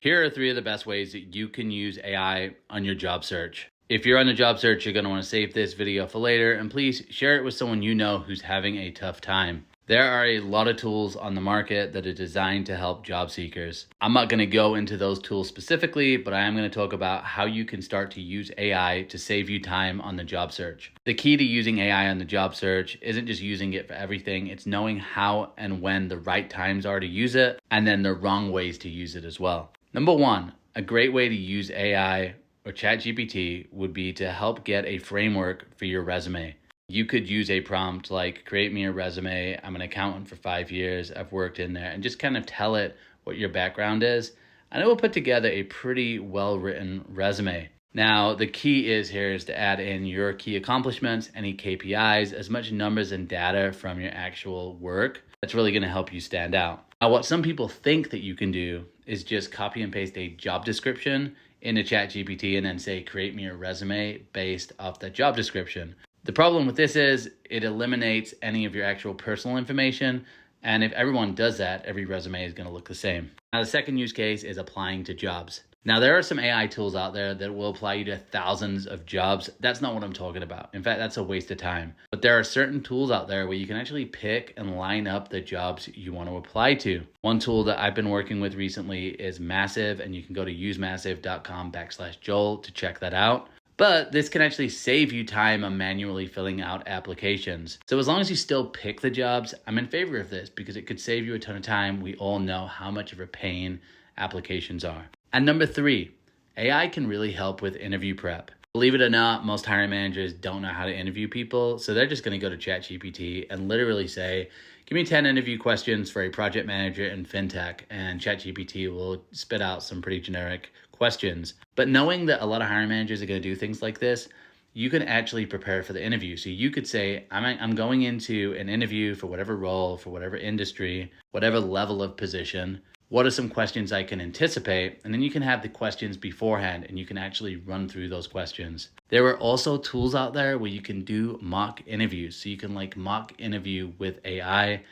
Here are 3 of the best ways that you can use AI on your job search. If you're on a job search, you're going to want to save this video for later, and please share it with someone you know who's having a tough time. There are a lot of tools on the market that are designed to help job seekers. I'm not going to go into those tools specifically, but I am going to talk about how you can start to use AI to save you time on the job search. The key to using AI on the job search isn't just using it for everything, it's knowing how and when the right times are to use it, and then the wrong ways to use it as well. Number 1, a great way to use AI or ChatGPT would be to help get a framework for your resume. You could use a prompt like, create me a resume. I'm an accountant for 5 years. I've worked in there, and just kind of tell it what your background is. And it will put together a pretty well-written resume. Now, the key is to add in your key accomplishments, any KPIs, as much numbers and data from your actual work. That's really going to help you stand out. Now, what some people think that you can do is just copy and paste a job description into ChatGPT and then say, create me a resume based off that job description. The problem with this is it eliminates any of your actual personal information. And if everyone does that, every resume is going to look the same. Now, the second use case is applying to jobs. Now, there are some AI tools out there that will apply you to thousands of jobs. That's not what I'm talking about. In fact, that's a waste of time. But there are certain tools out there where you can actually pick and line up the jobs you want to apply to. One tool that I've been working with recently is Massive, and you can go to usemassive.com/Joel to check that out. But this can actually save you time on manually filling out applications. So as long as you still pick the jobs, I'm in favor of this because it could save you a ton of time. We all know how much of a pain applications are. And number 3, AI can really help with interview prep. Believe it or not, most hiring managers don't know how to interview people. So they're just going to go to ChatGPT and literally say, give me 10 interview questions for a project manager in fintech. And ChatGPT will spit out some pretty generic questions. But knowing that a lot of hiring managers are going to do things like this, you can actually prepare for the interview. So you could say, I'm going into an interview for whatever role, for whatever industry, whatever level of position. What are some questions I can anticipate? And then you can have the questions beforehand and you can actually run through those questions. There are also tools out there where you can do mock interviews. So you can mock interview with AI.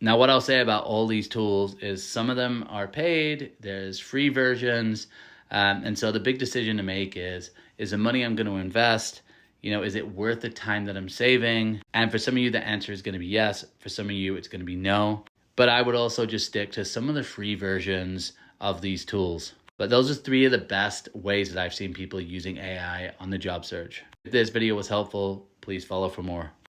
Now, what I'll say about all these tools is some of them are paid, there's free versions. And so the big decision to make is the money I'm going to invest, is it worth the time that I'm saving? And for some of you, the answer is going to be yes. For some of you, it's going to be no. But I would also just stick to some of the free versions of these tools. But those are 3 of the best ways that I've seen people using AI on the job search. If this video was helpful, please follow for more.